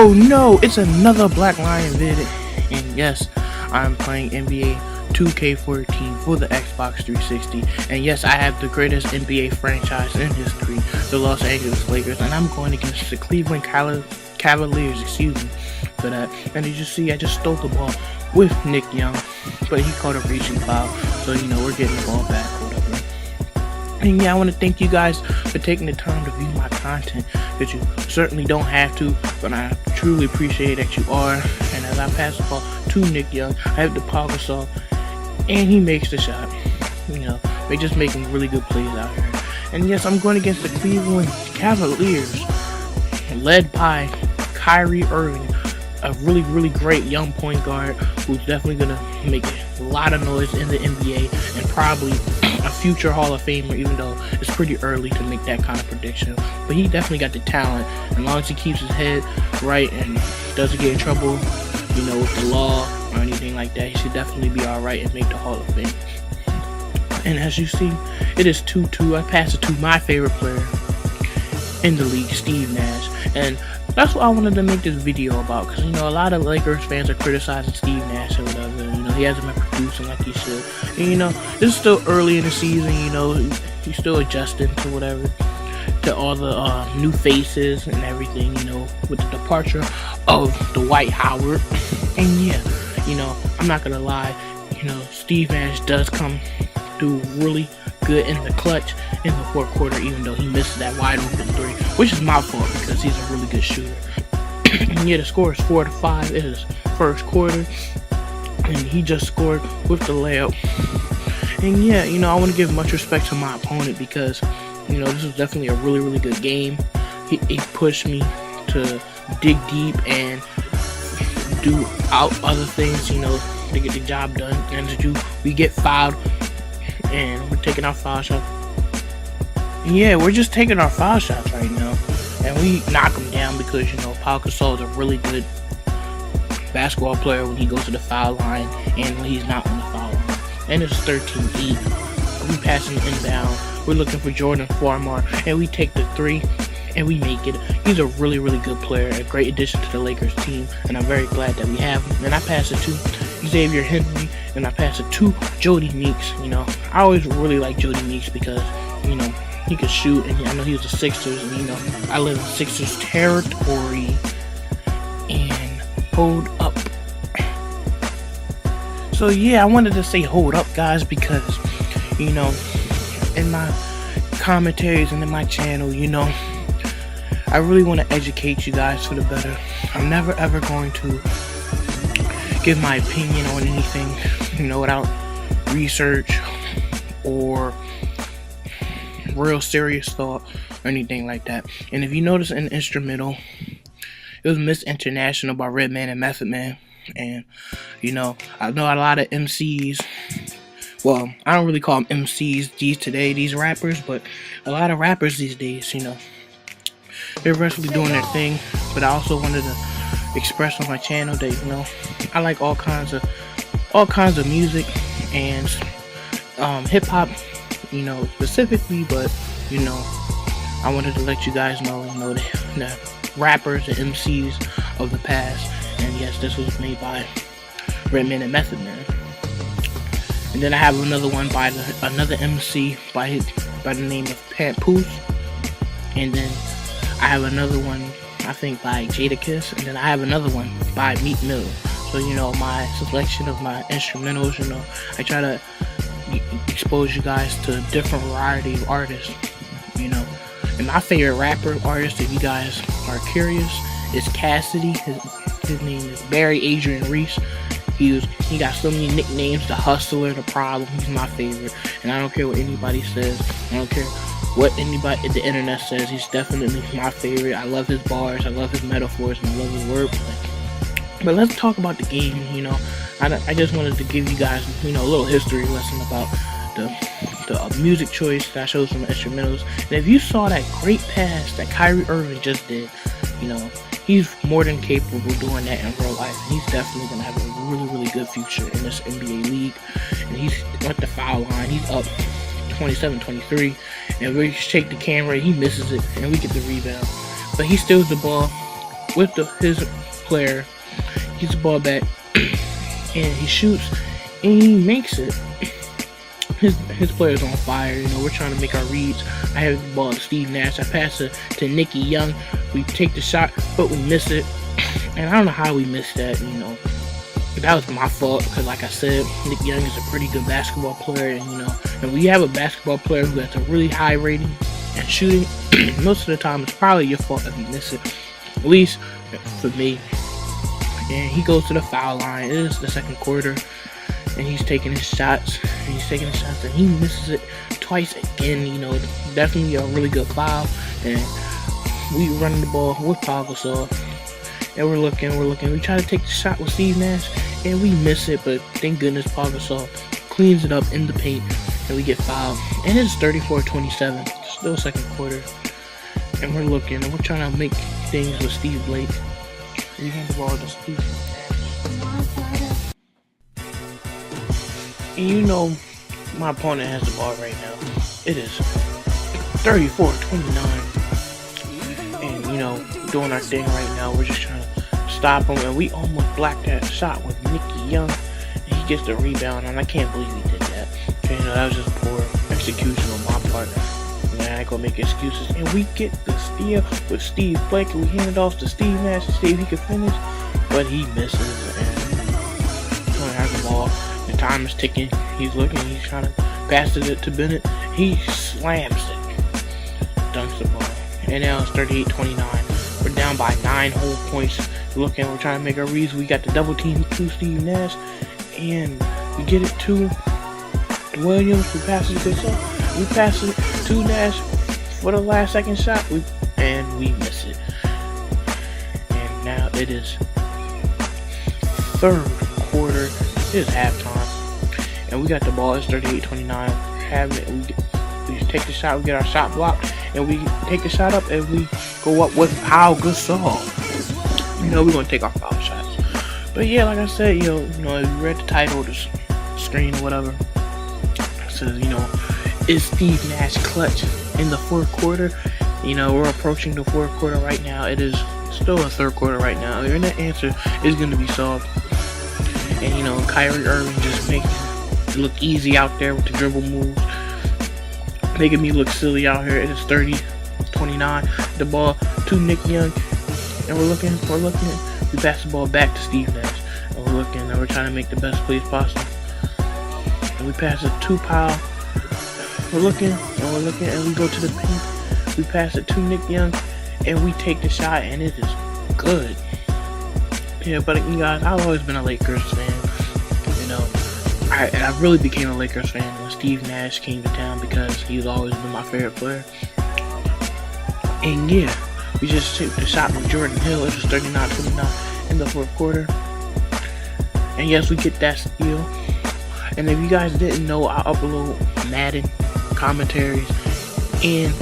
Oh no, it's another Black Lion vid, and yes, I'm playing NBA 2K14 for the Xbox 360, and yes, I have the greatest NBA franchise in history, the Los Angeles Lakers, and I'm going against the Cleveland Cavaliers, for that. And as you see, I just stole the ball with Nick Young, but he caught a reaching foul, so we're getting the ball back, whatever. And yeah, I want to thank you guys for taking the time to view my content, that you certainly don't have to, but I truly appreciate that you are. And as I pass the ball to Nick Young, I have the power saw, and he makes the shot. They're just making really good plays out here. And yes, I'm going against the Cleveland Cavaliers, led by Kyrie Irving, a really great young point guard who's definitely going to make a lot of noise in the NBA and probably a future Hall of Famer, even though it's pretty early to make that kind of prediction. But he definitely got the talent, as long as he keeps his head right and doesn't get in trouble, with the law or anything like that, he should definitely be alright and make the Hall of Fame. And as you see, it is 2-2. I pass it to my favorite player in the league, Steve Nash. And that's what I wanted to make this video about, because a lot of Lakers fans are criticizing Steve Nash or whatever. He hasn't been producing like he should. And this is still early in the season. He's still adjusting to whatever, to all the new faces and everything. With the departure of Dwight Howard. And yeah, I'm not gonna lie. Steve Nash does come through really good in the clutch in the fourth quarter, even though he missed that wide open three, which is my fault because he's a really good shooter. And yeah, the score is 4-5. It is first quarter, and he just scored with the layup. And yeah, I want to give much respect to my opponent because this was definitely a really good game. He pushed me to dig deep and do out other things, to get the job done. And we get fouled, and we're taking our foul shots. And yeah, we're just taking our foul shots right now, and we knock them down because Pau Gasol is a really good basketball player when he goes to the foul line and when he's not on the foul line. And it's 13-8. We passing the inbound. We're looking for Jordan Farmar, and we take the three, and we make it. He's a really good player, a great addition to the Lakers team, and I'm very glad that we have him. And I pass it to Xavier Henry, and I pass it to Jody Meeks. I always really like Jody Meeks because, he could shoot, and I know he was the Sixers, and I live in Sixers territory. And hold up. So yeah, I wanted to say hold up, guys, because, in my commentaries and in my channel, I really want to educate you guys for the better. I'm never ever going to give my opinion on anything, without research or real serious thought or anything like that. And if you notice in the instrumental, it was Miss International by Redman and Method Man. And I know a lot of MCs, well, I don't really call them MCs these rappers, but a lot of rappers these days, they're really doing their thing. But I also wanted to express on my channel that I like all kinds of music and hip hop, specifically, but I wanted to let you guys know, the rappers and MCs of the past. And yes, this was made by Redman and Method Man. And then I have another one by another MC by the name of Papoose. And then I have another one, I think, by Jadakiss. And then I have another one by Meek Mill. So, my selection of my instrumentals, I try to expose you guys to a different variety of artists, And my favorite rapper artist, if you guys are curious, is Cassidy. His name is Barry Adrian Reese. He got so many nicknames: the Hustler, the Problem. He's my favorite, and I don't care what anybody says. I don't care what anybody at the internet says. He's definitely my favorite. I love his bars, I love his metaphors, and I love his wordplay. But let's talk about the game. I just wanted to give you guys, a little history lesson about the music choice that I showed some instrumentals. And if you saw that great pass that Kyrie Irving just did, he's more than capable of doing that in real life. He's definitely going to have a really good future in this NBA league. And he's at the foul line. He's up 27-23. And we take the camera, he misses it, and we get the rebound. But he steals the ball, with his player. Gets the ball back and he shoots and he makes it. His player's on fire. You know, we're trying to make our reads. I have the ball to Steve Nash. I pass it to Nicky Young. We take the shot, but we miss it. And I don't know how we missed that. You know, that was my fault because, like I said, Nick Young is a pretty good basketball player, and you know, and we have a basketball player who has a really high rating and shooting. Most of the time, it's probably your fault if you miss it. At least for me. And he goes to the foul line. It is the second quarter, and he's taking his shots. And he misses it twice again. You know, definitely a really good foul. And we running the ball with Pau Gasol. And we're looking. We try to take the shot with Steve Nash, and we miss it. But thank goodness Pau Gasol cleans it up in the paint, and we get fouled. And it's 34-27. Still second quarter. And we're looking, and we're trying to make things with Steve Blake. We hand the ball to Steve Nash. And you know, my opponent has the ball right now. It is 34-29. And you know, doing our thing right now. We're just trying to stop him, and we almost blocked that shot with Nicky Young, and he gets the rebound, and I can't believe he did that. Okay, you know, that was just poor execution on my part. Man, I ain't gonna make excuses. And we get the steal with Steve Blake, and we hand it off to Steve Nash to see if he can finish, but he misses, and he has the ball. The time is ticking. He's looking. He's trying to pass it to Bennett. He slams it, dunks the ball, and now it's 38-29. We're down by 9 whole points. We're trying to make our reads. We got the double team to Steve Nash, and we get it to Williams. We pass it to Gasol. We pass it to Nash for the last second shot, and we miss it. And now it is third quarter. It is halftime, and we got the ball. It's 38-29. Having it, we take the shot. We get our shot blocked, and we take the shot up, and we go up with Pau Gasol. You know, we're gonna take our foul shots. But yeah, like I said, you know, if you read the title, the screen or whatever, it says, you know, is Steve Nash clutch in the fourth quarter? You know, we're approaching the fourth quarter right now. It is still a third quarter right now, and that answer is going to be solved. And you know, Kyrie Irving just making it look easy out there with the dribble moves, making me look silly out here. It is 30-29. The ball to Nick Young, and we're looking. We pass the ball back to Steve Nash, and we're looking, and we're trying to make the best plays possible. And we pass it to Pau. We're looking, and we go to the paint. We pass it to Nick Young, and we take the shot, and it is good. Yeah, but you guys, I've always been a Lakers fan. You know, I really became a Lakers fan when Steve Nash came to town because he's always been my favorite player. And yeah, we just took the shot with Jordan Hill. It was 39-29 in the fourth quarter. And yes, we get that steal. And if you guys didn't know, I upload Madden commentaries and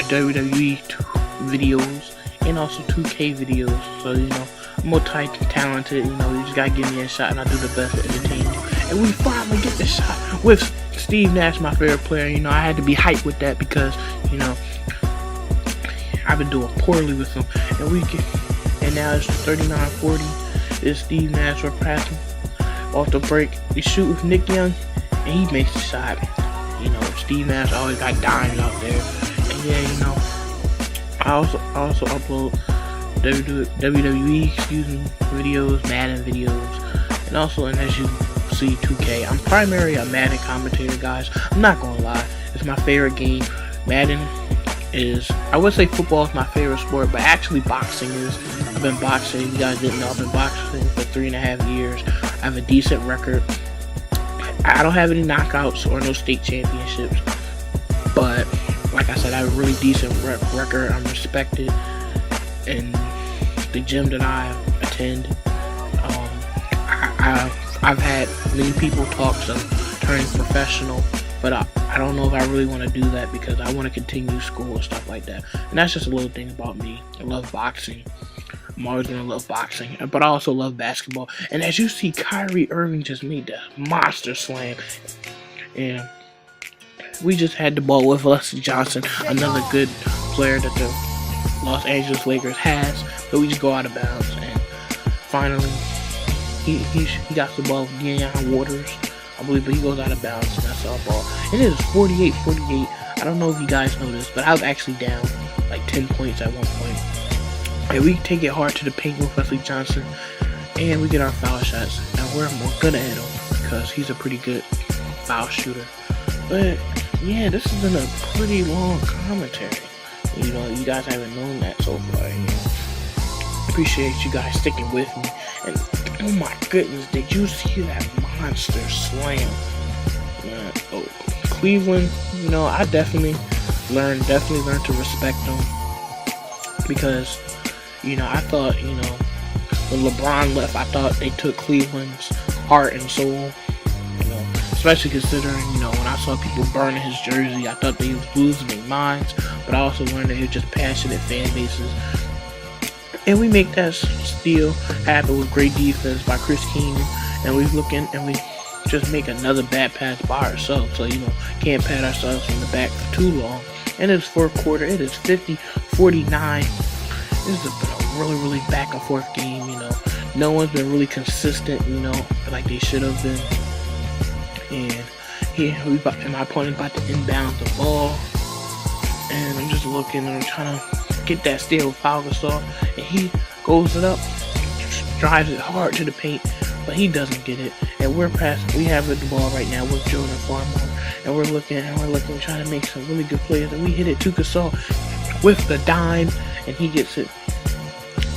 WWE videos and also 2K videos. So, you know, I'm multi-talented. You know, you just gotta give me a shot and I do the best to entertain you. And we finally get the shot with Steve Nash, my favorite player. You know, I had to be hyped with that because, you know, I've been doing poorly with him. And now it's 39-40. It's Steve Nash. We're passing off the break. We shoot with Nick Young, and he makes the shot. You know, Steve Nash always got dimes out there. And yeah, you know, I also upload WWE videos, Madden videos, and also, and as you see, 2K. I'm primarily a Madden commentator, guys. I'm not gonna lie, it's my favorite game. Madden is, I would say football is my favorite sport, but actually boxing is. I've been boxing. You guys didn't know, I've been boxing for 3.5 years. I have a decent record. I don't have any knockouts or no state championships, but like I said, I have a really decent record. I'm respected in the gym that I attend. I've had many people talk of turning professional, but I don't know if I really want to do that because I want to continue school and stuff like that. And that's just a little thing about me. I love boxing. I'm always going to love boxing, but I also love basketball. And as you see, Kyrie Irving just made the monster slam. And we just had the ball with Leslie Johnson, another good player that the Los Angeles Lakers has, but we just go out of bounds. And finally, he got the ball with Deion Waters, I believe, but he goes out of bounds, and that's our ball. And it is 48-48. I don't know if you guys know this, but I was actually down like 10 points at one point. And we take it hard to the paint with Wesley Johnson, and we get our foul shots. And we're gonna hit him because he's a pretty good foul shooter. But yeah, this has been a pretty long commentary. You know, you guys haven't known that so far. You know, appreciate you guys sticking with me. And oh my goodness, did you see that monster slam? Oh, Cleveland, you know, I definitely learned to respect them, because, you know, I thought, you know, when LeBron left, I thought they took Cleveland's heart and soul. You know, especially considering, you know, when I saw people burning his jersey, I thought they was losing their minds. But I also learned that they were just passionate fan bases. And we make that steal happen with great defense by Chris Keenan. And we look in and we just make another bad pass by ourselves. So, you know, can't pat ourselves from the back for too long. And it's fourth quarter. It is 50-49. This has been a really, really back and forth game. You know, no one's been really consistent, you know, like they should have been. And here, my opponent about to inbound the ball. And I'm just looking and I'm trying to get that steal with Pau Gasol. And he goes it up, drives it hard to the paint, but he doesn't get it. And we have the ball right now with Jordan Farmar. And we're looking, trying to make some really good plays. And we hit it to Gasol with the dime, and he gets it.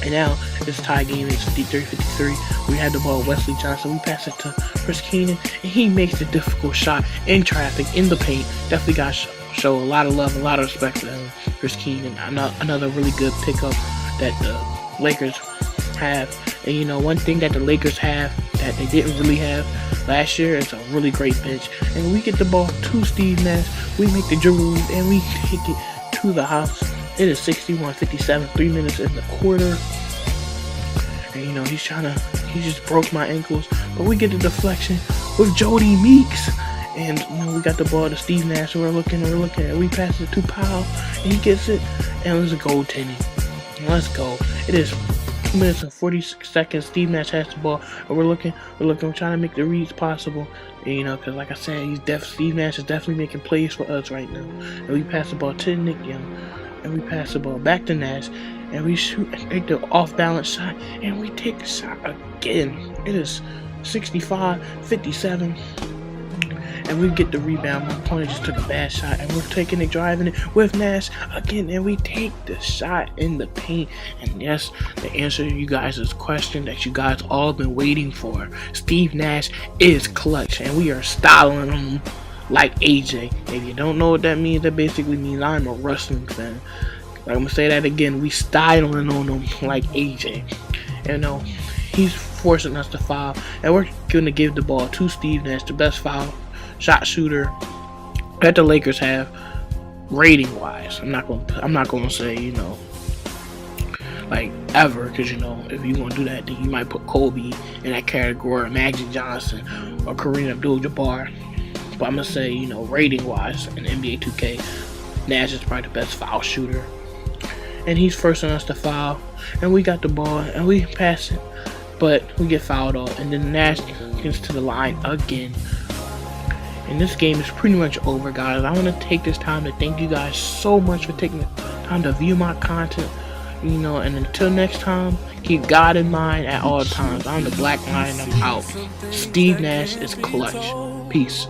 And now this tie game is 53-53. We had the ball with Wesley Johnson. We pass it to Chris Keenan, and he makes the difficult shot in traffic in the paint. Definitely got to show a lot of love and a lot of respect to him, Chris Keenan. Another really good pickup that the Lakers have. And you know, one thing that the Lakers have that they didn't really have last year is a really great bench. And we get the ball to Steve Nash. We make the dribble and we take it to the house. It is 61-57, 3 minutes in the quarter. And you know, he just broke my ankles. But we get the deflection with Jody Meeks. And you know, we got the ball to Steve Nash, and we're looking, and we pass it to Powell, and he gets it, and it's a goaltending. Let's go. It is 2 minutes and 46 seconds. Steve Nash has the ball, and we're trying to make the reads possible. And, you know, because like I said, Steve Nash is definitely making plays for us right now. And we pass the ball to Nick Young, and we pass the ball back to Nash, and we shoot and take the off-balance shot, and we take the shot again. It is 65-57. And we get the rebound. My opponent just took a bad shot, and we're taking it, driving it with Nash again, and we take the shot in the paint. And yes, the answer to you guys' question that you guys all been waiting for, Steve Nash is clutch, and we are styling him like AJ. If you don't know what that means, that basically means I'm a wrestling fan. I'm gonna say that again. We styling on him like AJ. You know, he's forcing us to foul, and we're gonna give the ball to Steve Nash, the best foul shot shooter that the Lakers have rating wise. I'm not gonna say, you know, like ever, because you know, if you want to do that, then you might put Kobe in that category, or Magic Johnson, or Kareem Abdul-Jabbar. But I'm gonna say, you know, rating wise in NBA 2K, Nash is probably the best foul shooter, and he's forcing us to foul. And we got the ball and we pass it, but we get fouled off, and then Nash gets to the line again. And this game is pretty much over, guys. I want to take this time to thank you guys so much for taking the time to view my content. You know, and until next time, keep God in mind at all times. I'm the Black Lion. I'm out. Steve Nash is clutch. Peace.